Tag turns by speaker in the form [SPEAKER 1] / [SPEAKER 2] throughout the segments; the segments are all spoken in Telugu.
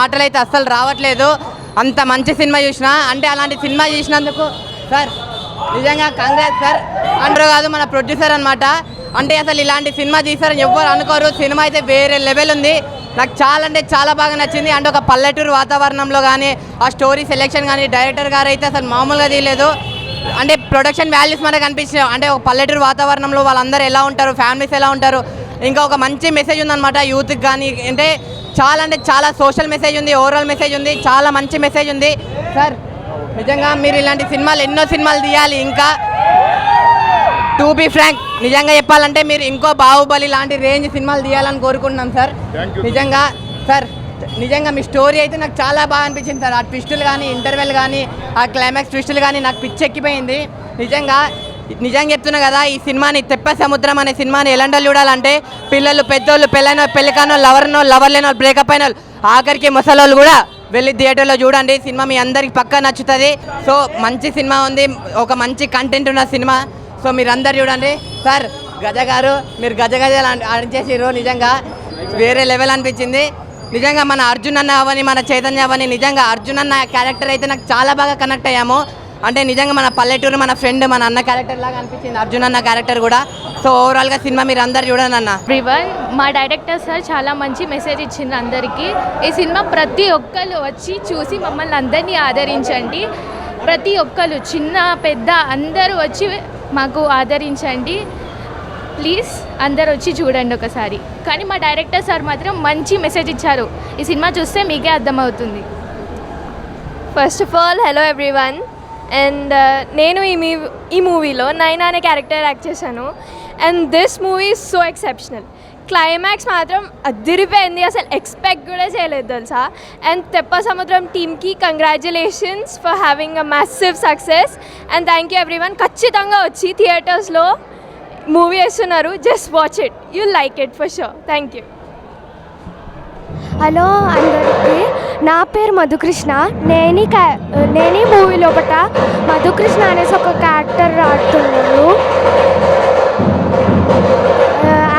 [SPEAKER 1] మాటలు అయితే అస్సలు రావట్లేదు. అంత మంచి సినిమా చూసినా అంటే అలాంటి సినిమా చూసినందుకు సార్ నిజంగా కంగ్రాట్స్ సార్. అంటారు కాదు మన ప్రొడ్యూసర్ అనమాట. అంటే అసలు ఇలాంటి సినిమా తీసారని ఎవ్వరు అనుకోరు. సినిమా అయితే వేరే లెవెల్ ఉంది. నాకు చాలా అంటే చాలా బాగా నచ్చింది. అంటే ఒక పల్లెటూరు వాతావరణంలో కానీ ఆ స్టోరీ సెలెక్షన్ కానీ డైరెక్టర్ గారు అయితే అసలు మామూలుగా తీయలేదు. అంటే ప్రొడక్షన్ వాల్యూస్ మనకు అనిపించినాయి. అంటే ఒక పల్లెటూరు వాతావరణంలో వాళ్ళందరూ ఎలా ఉంటారు, ఫ్యామిలీస్ ఎలా ఉంటారు, ఇంకా ఒక మంచి మెసేజ్ ఉందన్నమాట యూత్కి కానీ. అంటే చాలా సోషల్ మెసేజ్ ఉంది, ఓవరాల్ మెసేజ్ ఉంది, చాలా మంచి మెసేజ్ ఉంది సార్. నిజంగా మీరు ఇలాంటి సినిమాలు ఎన్నో సినిమాలు తీయాలి. ఇంకా టు బీ ఫ్రాంక్ నిజంగా చెప్పాలంటే మీరు ఇంకో బాహుబలి లాంటి రేంజ్ సినిమాలు తీయాలని కోరుకుంటున్నాం సార్. నిజంగా సార్ నిజంగా మీ స్టోరీ అయితే నాకు చాలా బాగా అనిపించింది సార్. ఆ ట్విస్టులు కానీ, ఇంటర్వెల్ కానీ, ఆ క్లైమాక్స్ ట్విస్టులు కానీ నాకు పిచ్చెక్కిపోయింది. నిజంగా చెప్తున్నా కదా, ఈ సినిమాని తెప్ప సముద్రం అనే సినిమాని ఎలాంటి చూడాలంటే పిల్లలు, పెద్దోళ్ళు, పెళ్ళికానో, లవర్ లేనో, బ్రేకప్ అయిన ఆఖరికి ముసలోళ్ళు కూడా వెళ్ళి థియేటర్లో చూడండి. సినిమా మీ అందరికి పక్కా నచ్చుతుంది. సో మంచి సినిమా ఉంది, ఒక మంచి కంటెంట్ ఉన్న సినిమా. సో మీరు అందరు చూడండి సార్. గజ గారు మీరు గజ ఆడించేసిర్రు. నిజంగా వేరే లెవెల్ అనిపించింది. నిజంగా మన అర్జున్ అన్న అవని, మన చైతన్య అవని, నిజంగా అర్జున్ అన్న క్యారెక్టర్ అయితే నాకు చాలా బాగా కనెక్ట్ అయ్యాము. అంటే నిజంగా మన పల్లెటూరు, మన ఫ్రెండ్, మన అన్న క్యారెక్టర్ లాగా అనిపించింది అర్జున్ అన్న క్యారెక్టర్ కూడా. సో ఓవరాల్గా సినిమా మీరు అందరు చూడండి అన్న.
[SPEAKER 2] మా డైరెక్టర్ సార్ చాలా మంచి మెసేజ్ ఇచ్చింది అందరికీ. ఈ సినిమా ప్రతి ఒక్కరు వచ్చి చూసి మమ్మల్ని అందరినీ ఆదరించండి. ప్రతి ఒక్కరు చిన్న పెద్ద అందరూ వచ్చి మాకు ఆదరించండి ప్లీజ్. అందరు వచ్చి చూడండి ఒకసారి. కానీ మా డైరెక్టర్ సార్ మాత్రం మంచి మెసేజ్ ఇచ్చారు. ఈ సినిమా చూస్తే మీకే అర్థమవుతుంది.
[SPEAKER 3] First of all hello everyone. And నేను ఈ మూవీలో నైనా అనే క్యారెక్టర్ యాక్ట్ చేశాను. And this movie is so exceptional. Climax మాత్రం అదిరిపోయింది, అసలు ఎక్స్పెక్ట్ కూడా చేయలేదు తెలుసా. అండ్ తెప్ప సముద్రం టీమ్కి congratulations for having a massive success. And thank you everyone. ఖచ్చితంగా వచ్చి థియేటర్స్లో మూవీ వేస్తున్నారు, just watch it, you like it for sure. Thank you.
[SPEAKER 4] Hello అందరికీ, నా పేరు మధుకృష్ణ. నేను మూవీ లోపల మధుకృష్ణ అనేసి ఒక క్యారెక్టర్ ఆడుతున్నాను.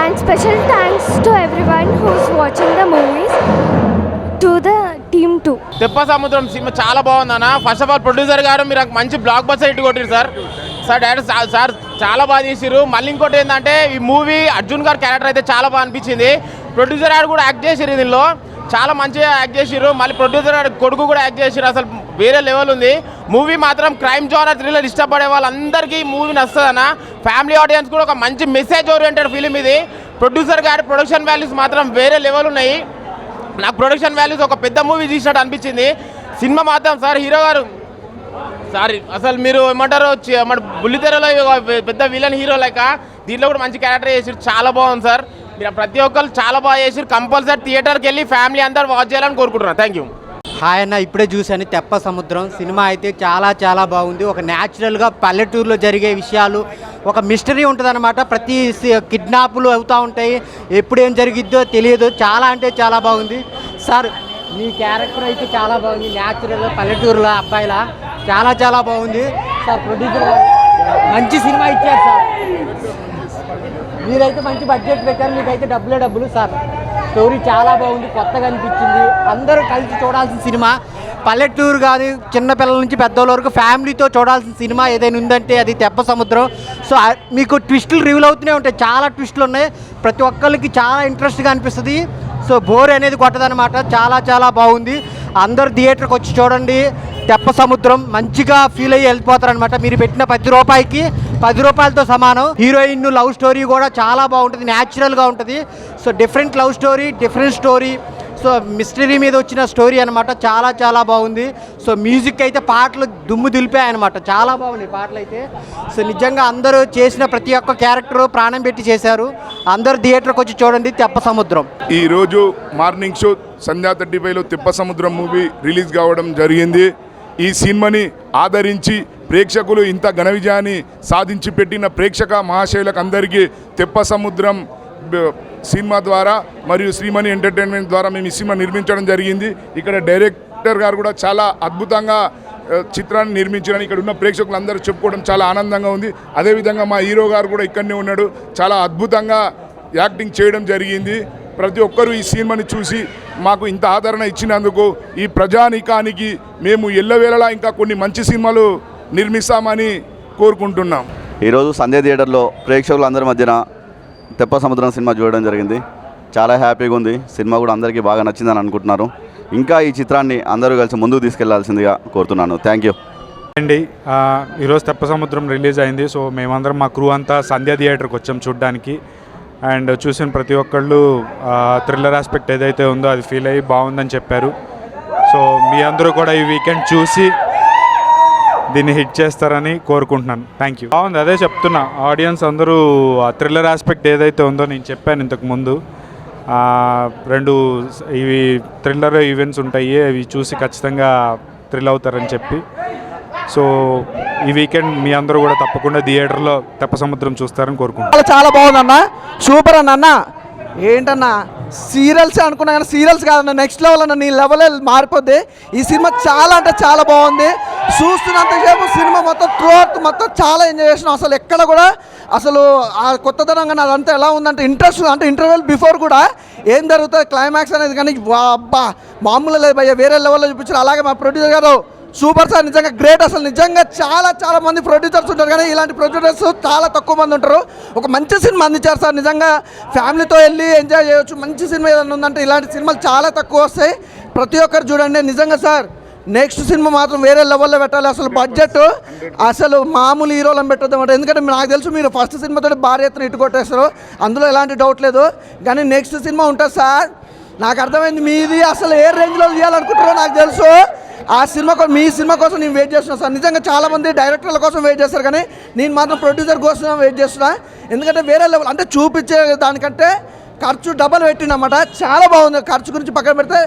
[SPEAKER 4] And special thanks to everyone who's watching the movies, to the team 2.
[SPEAKER 5] Teppa సముద్రం సినిమా చాలా బాగుంది అన్న. ఫస్ట్ ఆఫ్ ఆల్ ప్రొడ్యూసర్ గారు మీరు మంచి బ్లాక్ బస్టర్ హిట్ కొట్టారు సార్. డైరెక్టర్ సార్ చాలా బాగా తీసిరు. మళ్ళీ ఇంకోటి ఏంటంటే ఈ మూవీ అర్జున్ గారి క్యారెక్టర్ అయితే చాలా బాగా అనిపించింది. ప్రొడ్యూసర్ గారు కూడా యాక్ట్ చేసిరు, దీనిలో చాలా మంచిగా యాక్ట్ చేసిరు. మళ్ళీ ప్రొడ్యూసర్ గారి కొడుకు కూడా యాక్ట్ చేసిరు. అసలు వేరే లెవెల్ ఉంది మూవీ మాత్రం. క్రైమ్ జోనర్ థ్రిల్లర్ ఇష్టపడే వాళ్ళందరికీ ఈ మూవీ నచ్చుతుందన్న. ఫ్యామిలీ ఆడియన్స్ కూడా ఒక మంచి మెసేజ్ ఓరియంటెడ్ ఫిలిం ఇది. ప్రొడ్యూసర్ గారి ప్రొడక్షన్ వాల్యూస్ మాత్రం వేరే లెవెల్ ఉన్నాయి. నాకు ప్రొడక్షన్ వాల్యూస్ ఒక పెద్ద మూవీ తీసినట్టు అనిపించింది. సినిమా మాత్రం సార్ హీరో గారు సారీ అసలు మీరు ఏమంటారు మన బుల్లితెరలో పెద్ద విలన్ హీరో లెక్క దీంట్లో కూడా మంచి క్యారెక్టర్ చేసారు. చాలా బాగుంది సార్. మీరు ప్రతి ఒక్కరు చాలా బాగా చేసారు. కంపల్సరీ థియేటర్కి వెళ్ళి ఫ్యామిలీ అందరూ వాచ్ చేయాలని కోరుకుంటున్నాను. Thank you.
[SPEAKER 6] హాయ్ అన్న, ఇప్పుడే చూశాను తెప్ప సముద్రం సినిమా. అయితే చాలా బాగుంది. ఒక న్యాచురల్గా పల్లెటూరులో జరిగే విషయాలు, ఒక మిస్టరీ ఉంటుందన్నమాట. ప్రతి కిడ్నాపులు అవుతూ ఉంటాయి, ఎప్పుడు ఏం జరిగిద్దో తెలియదు. చాలా అంటే చాలా బాగుంది సార్. మీ క్యారెక్టర్ అయితే చాలా బాగుంది. న్యాచురల్గా పల్లెటూరులో అబ్బాయిలా చాలా బాగుంది సార్. ప్రొడ్యూసర్ గారు మంచి సినిమా ఇచ్చారు సార్. మీరైతే మంచి బడ్జెట్ పెట్టారు, మీకైతే డబ్బులు సార్. స్టోరీ చాలా బాగుంది, కొత్తగా అనిపించింది. అందరూ కలిసి చూడాల్సిన సినిమా. పల్లెటూరు కాదు, చిన్నపిల్లల నుంచి పెద్దోళ్ళ వరకు ఫ్యామిలీతో చూడాల్సిన సినిమా ఏదైనా ఉందంటే అది తెప్ప సముద్రం. సో మీకు ట్విస్టులు రివీల్ అవుతూనే ఉంటాయి, చాలా ట్విస్టులు ఉన్నాయి. ప్రతి ఒక్కరికి చాలా ఇంట్రెస్ట్గా అనిపిస్తుంది. సో బోర్ అనేది కొట్టదనమాట. చాలా బాగుంది. అందరు థియేటర్కి వచ్చి చూడండి. తెప్ప సముద్రం మంచిగా ఫీల్ అయ్యి వెళ్ళిపోతారనమాట. మీరు పెట్టిన 10 రూపాయలకి 10 రూపాయలతో సమానం. హీరోయిన్ లవ్ స్టోరీ కూడా చాలా బాగుంటుంది, న్యాచురల్గా ఉంటుంది. So different love story, different story. So mystery మీద వచ్చిన స్టోరీ అనమాట. చాలా బాగుంది. సో మ్యూజిక్ అయితే పాటలు దుమ్ము దులిపాయన్నమాట. చాలా బాగున్నాయి పాటలు అయితే. సో నిజంగా అందరూ చేసిన ప్రతి ఒక్క క్యారెక్టర్ ప్రాణం పెట్టి చేశారు. అందరూ థియేటర్కి వచ్చి చూడండి తెప్ప సముద్రం.
[SPEAKER 7] ఈరోజు మార్నింగ్ షో సంధ్యా 35లో తెప్ప సముద్రం మూవీ రిలీజ్ కావడం జరిగింది. ఈ సినిమాని ఆదరించి ప్రేక్షకులు ఇంత ఘన విజయాన్ని సాధించి పెట్టిన ప్రేక్షక మహాశయులకు అందరికీ తెప్ప సముద్రం సినిమా ద్వారా మరియు శ్రీమణి ఎంటర్టైన్మెంట్ ద్వారా మేము ఈ సినిమా నిర్మించడం జరిగింది. ఇక్కడ డైరెక్టర్ గారు కూడా చాలా అద్భుతంగా చిత్రాన్ని నిర్మించడానికి ఇక్కడ ఉన్న ప్రేక్షకులందరూ చెప్పుకోవడం చాలా ఆనందంగా ఉంది. అదేవిధంగా మా హీరో గారు కూడా ఇక్కడనే ఉన్నాడు, చాలా అద్భుతంగా యాక్టింగ్ చేయడం జరిగింది. ప్రతి ఒక్కరూ ఈ సినిమాని చూసి మాకు ఇంత ఆదరణ ఇచ్చినందుకు ఈ ప్రజానీకానికి మేము ఎల్లవేళలా ఇంకా కొన్ని మంచి సినిమాలు నిర్మిస్తామని కోరుకుంటున్నాం.
[SPEAKER 8] ఈరోజు సంధ్య థియేటర్లో ప్రేక్షకులందరి మధ్యన తెప్ప సముద్రం సినిమా చూడడం జరిగింది. చాలా హ్యాపీగా ఉంది. సినిమా కూడా అందరికీ బాగా నచ్చిందని అనుకుంటున్నారు. ఇంకా ఈ చిత్రాన్ని అందరూ కలిసి ముందుకు తీసుకెళ్లాల్సిందిగా కోరుతున్నాను. థ్యాంక్ యూ
[SPEAKER 9] అండి. ఈరోజు తెప్ప సముద్రం రిలీజ్ అయింది. సో మేమందరం మా క్రూ అంతా సంధ్య థియేటర్కి వచ్చాం చూడడానికి. అండ్ చూసిన ప్రతి ఒక్కళ్ళు థ్రిల్లర్ ఆస్పెక్ట్ ఏదైతే ఉందో అది ఫీల్ అయ్యి బాగుందని చెప్పారు. సో మీ అందరూ కూడా ఈ వీకెండ్ చూసి దీన్ని హిట్ చేస్తారని కోరుకుంటున్నాను. Thank you. బాగుంది, అదే చెప్తున్నా. ఆడియన్స్ అందరూ ఆ థ్రిల్లర్ ఆస్పెక్ట్ ఏదైతే ఉందో నేను చెప్పాను ఇంతకుముందు, 2 ఇవి థ్రిల్లర్ ఈవెంట్స్ ఉంటాయి, అవి చూసి ఖచ్చితంగా థ్రిల్ అవుతారని చెప్పి. సో ఈ వీకెండ్ మీ అందరూ కూడా తప్పకుండా థియేటర్లో తెప్ప సముద్రం చూస్తారని కోరుకుంటున్నాను.
[SPEAKER 10] చాలా బాగుందన్న, సూపర్ అన్న. ఏంటన్నా సీరియల్స్ అనుకున్నా కానీ సీరియల్స్ కాదన్న, నెక్స్ట్ లెవెల్ అన్న. నీ లెవెల్ మారిపోద్ది. ఈ సినిమా చాలా అంటే చాలా బాగుంది. చూస్తున్నంతసేపు సినిమా మొత్తం త్రూఅవుట్ మొత్తం చాలా ఎంజాయ్ చేసినాం. అసలు ఎక్కడ కూడా అసలు ఆ కొత్తదనంగా అదంతా ఎలా ఉందంటే ఇంట్రెస్ట్, అంటే ఇంటర్వెల్ బిఫోర్ కూడా ఏం జరుగుతుంది క్లైమాక్స్ అనేది కానీ అబ్బా మామూలు లేదు భయ్య, వేరే లెవెల్లో చూపించారు. అలాగే మా ప్రొడ్యూసర్ గారు సూపర్ సార్, నిజంగా గ్రేట్. అసలు నిజంగా చాలా మంది ప్రొడ్యూసర్స్ ఉంటారు కానీ ఇలాంటి ప్రొడ్యూసర్స్ చాలా తక్కువ మంది ఉంటారు. ఒక మంచి సినిమా అందించారు సార్. నిజంగా ఫ్యామిలీతో వెళ్ళి ఎంజాయ్ చేయొచ్చు. మంచి సినిమా ఏదైనా ఉందంటే ఇలాంటి సినిమాలు చాలా తక్కువ వస్తాయి. ప్రతి ఒక్కరు చూడండి. నిజంగా సార్ నెక్స్ట్ సినిమా మాత్రం వేరే లెవెల్లో పెట్టాలి. అసలు బడ్జెట్ అసలు మామూలు హీరోలను పెట్టద్దు అన్నమాట. ఎందుకంటే నాకు తెలుసు మీరు ఫస్ట్ సినిమాతో భారీ ఎత్తున ఇటు కొట్టేస్తారు, అందులో ఎలాంటి డౌట్ లేదు. కానీ నెక్స్ట్ సినిమా ఉంటుంది సార్. నాకు అర్థమైంది మీది అసలు ఏ రేంజ్లో తీయాలనుకుంటారో నాకు తెలుసు. ఆ సినిమా మీ సినిమా కోసం నేను వెయిట్ చేస్తున్నాను సార్. నిజంగా చాలామంది డైరెక్టర్ల కోసం వెయిట్ చేస్తారు కానీ నేను మాత్రం ప్రొడ్యూసర్ కోసం వెయిట్ చేస్తున్నా. ఎందుకంటే వేరే లెవెల్ అంటే చూపించే దానికంటే ఖర్చు డబల్ పెట్టినమాట. చాలా బాగుంది. ఖర్చు గురించి పక్కన పెడితే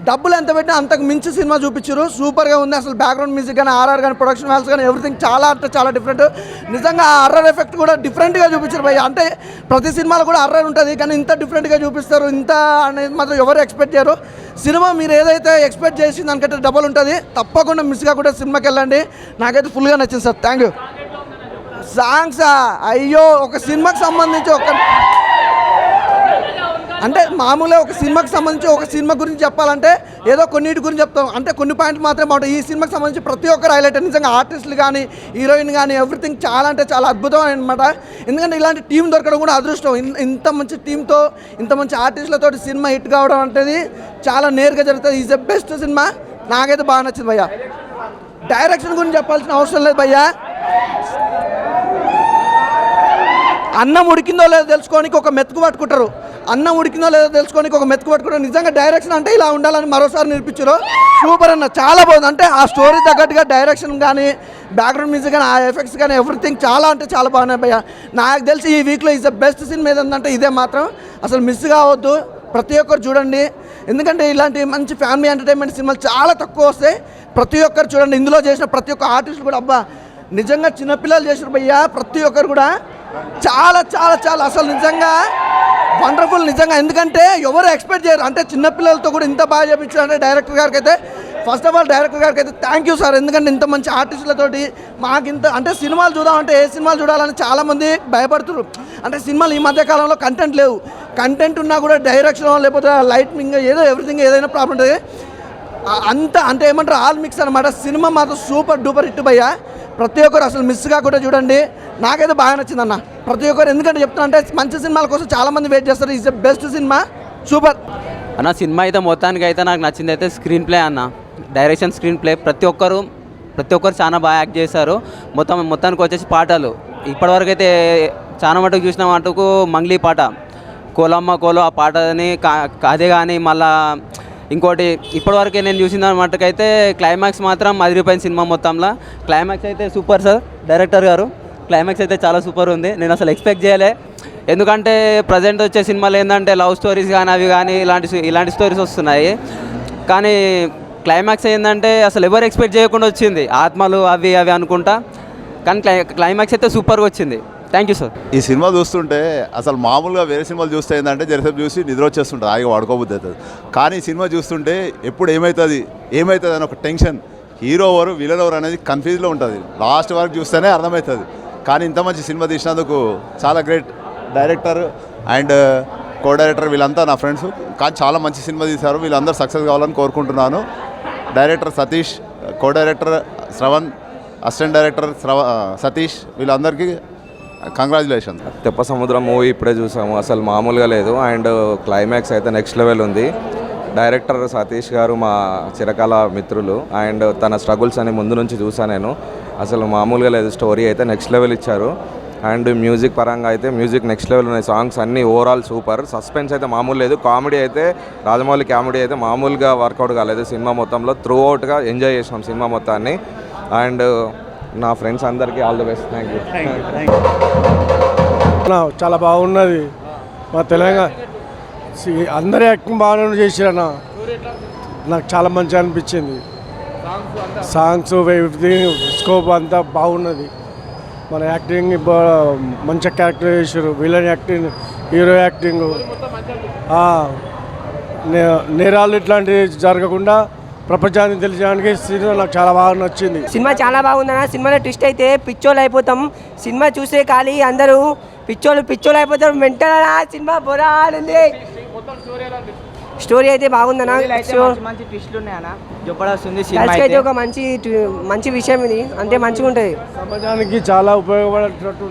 [SPEAKER 10] డబ్బులు ఎంత పెట్టినా అంతకు మించి సినిమా చూపించారు. సూపర్గా ఉంది. అసలు బ్యాక్గ్రౌండ్ మ్యూజిక్ కానీ ఆర్ఆర్ కానీ ప్రొడక్షన్ వాల్స్ కానీ ఎవ్రీథింగ్ చాలా అంటే చాలా డిఫరెంట్. నిజంగా ఆ అర్రర్ ఎఫెక్ట్ కూడా డిఫరెంట్గా చూపించారు భయ్య. అంటే ప్రతి సినిమాలో కూడా అర్రర్ ఉంటుంది కానీ ఇంత డిఫరెంట్గా చూపిస్తారు. ఇంత అనేది మాత్రం ఎవరు ఎక్స్పెక్ట్ చేయరు. సినిమా మీరు ఏదైతే ఎక్స్పెక్ట్ చేసి దానికంటే డబల్ ఉంటుంది. తప్పకుండా మిస్ కాకుండా సినిమాకి వెళ్ళండి. నాకైతే ఫుల్గా నచ్చింది సార్. Thank you. సాంగ్సా అయ్యో, ఒక సినిమాకి సంబంధించి అంటే మామూలుగా ఒక సినిమాకి సంబంధించి ఒక సినిమా గురించి చెప్పాలంటే ఏదో కొన్నిటి గురించి చెప్తాం. అంటే కొన్ని పాయింట్లు మాత్రమే బాగుంటాయి. ఈ సినిమాకి సంబంధించి ప్రతి ఒక్కరు హైలైట్. నిజంగా ఆర్టిస్టులు కానీ హీరోయిన్ కానీ ఎవ్రీథింగ్ చాలా అంటే చాలా అద్భుతం అనమాట. ఎందుకంటే ఇలాంటి టీం దొరకడం కూడా అదృష్టం. ఇంత మంచి టీంతో ఇంత మంచి ఆర్టిస్టులతో సినిమా హిట్ కావడం అనేది చాలా నేరుగా జరుగుతుంది. Is the best cinema. నాకైతే బాగా నచ్చింది భయ్య. డైరెక్షన్ గురించి చెప్పాల్సిన అవసరం లేదు భయ్య. అన్నం ఉడికిందో లేదో తెలుసుకోనికి ఒక మెతుకు పట్టుకుంటారు. అన్నం ఉడికిందో లేదో తెలుసుకోనికి ఒక మెతుకు పట్టుకుంటారు. నిజంగా డైరెక్షన్ అంటే ఇలా ఉండాలని మరోసారి నిరూపించారు. సూపర్ అన్న, చాలా బాగుంది. అంటే ఆ స్టోరీ తగ్గట్టుగా డైరెక్షన్ కానీ బ్యాక్గ్రౌండ్ మ్యూజిక్ కానీ ఆ ఎఫెక్ట్స్ కానీ ఎవ్రీథింగ్ చాలా అంటే చాలా బాగున్నాయి భయ్య. నాకు తెలిసి ఈ వీక్లో ఈజ్ ద బెస్ట్ సినిమా ఏదంటే ఇదే మాత్రం. అసలు మిస్ కావద్దు, ప్రతి ఒక్కరు చూడండి. ఎందుకంటే ఇలాంటి మంచి ఫ్యామిలీ ఎంటర్టైన్మెంట్ సినిమాలు చాలా తక్కువ వస్తాయి. ప్రతి ఒక్కరు చూడండి. ఇందులో చేసిన ప్రతి ఒక్క ఆర్టిస్టులు కూడా అబ్బా నిజంగా చిన్నపిల్లలు చేసిన భయ్య. ప్రతి ఒక్కరు కూడా చాలా చాలా చాలా అసలు నిజంగా వండర్ఫుల్. నిజంగా ఎందుకంటే ఎవరు ఎక్స్పెక్ట్ చేయరు. అంటే చిన్నపిల్లలతో కూడా ఇంత బాగా చేయించారంటే డైరెక్టర్ గారికి అయితే ఫస్ట్ ఆఫ్ ఆల్ డైరెక్టర్ గారికి అయితే థ్యాంక్ యూ సార్. ఎందుకంటే ఇంత మంచి ఆర్టిస్టులతోటి మాకు ఇంత అంటే సినిమాలు చూద్దామంటే ఏ సినిమాలు చూడాలని చాలామంది భయపడుతున్నారు. అంటే సినిమాలు ఈ మధ్యకాలంలో కంటెంట్ లేవు. కంటెంట్ ఉన్నా కూడా డైరెక్షన్ లేకపోతే లైటింగ్ ఏదో ఎవ్రీథింగ్ ఏదైనా ప్రాబ్లం ఉంటుంది. అంత అంటే ఏమంటారు ఆల్ మిక్స్ అనమాట. సినిమా మాత్రం సూపర్ డూపర్ హిట్ భయ్య. ప్రతి ఒక్కరు అసలు మిస్ కాకుండా చూడండి. నాకైతే బాగా నచ్చిందన్న ప్రతి ఒక్కరు. ఎందుకంటే చెప్తున్నా అంటే మంచి సినిమాల కోసం చాలామంది వెయిట్ చేస్తారు. Is the best cinema. Super
[SPEAKER 11] అన్న. సినిమా అయితే మొత్తానికి అయితే నాకు నచ్చింది అయితే స్క్రీన్ ప్లే అన్న, డైరెక్షన్, స్క్రీన్ ప్లే. ప్రతి ఒక్కరు చాలా బాగా యాక్ట్ చేశారు. మొత్తానికి వచ్చేసి పాటలు ఇప్పటివరకు అయితే చాలా మటుకు చూసిన మటుకు మంగ్లీ పాట కోలమ్మ కోలో ఆ పాటని అదే కానీ మళ్ళా ఇంకోటి ఇప్పటివరకే నేను చూసిన మటుకైతే క్లైమాక్స్ మాత్రం అదిరిపోయిన సినిమా మొత్తంలో. క్లైమాక్స్ అయితే సూపర్ సార్. డైరెక్టర్ గారు క్లైమాక్స్ అయితే చాలా సూపర్ ఉంది. నేను అసలు ఎక్స్పెక్ట్ చేయలే. ఎందుకంటే ప్రజెంట్ వచ్చే సినిమాలు ఏంటంటే లవ్ స్టోరీస్ కానీ అవి కానీ ఇలాంటి స్టోరీస్ వస్తున్నాయి. కానీ క్లైమాక్స్ ఏంటంటే అసలు ఎవరు ఎక్స్పెక్ట్ చేయకుండా వచ్చింది. ఆత్మలు అవి అనుకుంటా. కానీ క్లైమాక్స్ అయితే సూపర్గా వచ్చింది. Thank you sir.
[SPEAKER 12] ఈ సినిమా చూస్తుంటే అసలు మామూలుగా వేరే సినిమాలు చూస్తే ఏంటంటే జరసేపు చూసి నిద్ర వచ్చేస్తుంటుంది, హాయిగా వాడుకోబుద్ది అవుతుంది. కానీ ఈ సినిమా చూస్తుంటే ఎప్పుడు ఏమవుతుంది అని ఒక టెన్షన్. హీరో ఎవరు విలన్ ఎవరు అనేది కన్ఫ్యూజ్లో ఉంటుంది. లాస్ట్ వరకు చూస్తేనే అర్థమవుతుంది. కానీ ఇంత మంచి సినిమా తీసినందుకు చాలా great director and co director వీళ్ళంతా నా ఫ్రెండ్స్. కానీ చాలా మంచి సినిమా తీశారు. వీళ్ళందరూ సక్సెస్ కావాలని కోరుకుంటున్నాను. Director Satish, co director Shravan, assistant director Satish, వీళ్ళందరికీ కంగ్రాచులేషన్.
[SPEAKER 13] తెప్ప సముద్రం మూవీ ఇప్పుడే చూసాము, అసలు మామూలుగా లేదు. అండ్ క్లైమాక్స్ అయితే నెక్స్ట్ లెవెల్ ఉంది. డైరెక్టర్ సతీష్ గారు మా చిరకాల మిత్రులు. అండ్ తన స్ట్రగుల్స్ అని ముందు నుంచి చూసాను నేను. అసలు మామూలుగా లేదు. స్టోరీ అయితే నెక్స్ట్ లెవెల్ ఇచ్చారు. అండ్ మ్యూజిక్ పరంగా అయితే మ్యూజిక్ నెక్స్ట్ లెవెల్ ఉన్నాయి. సాంగ్స్ అన్నీ ఓవరాల్ సూపర్. సస్పెన్స్ అయితే మామూలు లేదు. కామెడీ అయితే రాజమౌళి కామెడీ అయితే మామూలుగా వర్కౌట్ కాలేదు. సినిమా మొత్తంలో త్రూ అవుట్గా ఎంజాయ్ చేసినాం సినిమా మొత్తాన్ని. అండ్ నా ఫ్రెండ్స్ అందరికీ all the best. Thank you.
[SPEAKER 10] చాలా బాగున్నది. మా తెలంగాణ అందరి యాక్టింగ్ బాగానే చేసిరన్న. నాకు చాలా మంచిగా అనిపించింది. సాంగ్స్ స్కోప్ అంతా బాగున్నది. మన యాక్టింగ్ మంచిగా క్యారెక్టర్ చేసారు. విలన్ యాక్టింగ్, హీరో యాక్టింగ్, నేరాలు ఇట్లాంటివి జరగకుండా ప్రపంచానికి తెలియడానికి సినిమా నాకు చాలా బాగా నచ్చింది.
[SPEAKER 1] సినిమా చాలా బాగుందన్న. సినిమాలో ట్విస్ట్ అయితే పిచ్చోళ్ళు అయిపోతాం. సినిమా చూసే ఖాళీ అందరూ పిచ్చోళ్ళు అయిపోతారు. Mental cinema బొరాలుంది. స్టోరీ అయితే బాగుందన్న.
[SPEAKER 11] మంచి ట్విస్ట్లు ఉన్నాయన్న.
[SPEAKER 1] అయితే ఒక మంచి విషయం ఇది. అంటే మంచిగా ఉంటుంది.
[SPEAKER 10] సమాజానికి చాలా ఉపయోగపడేటట్టు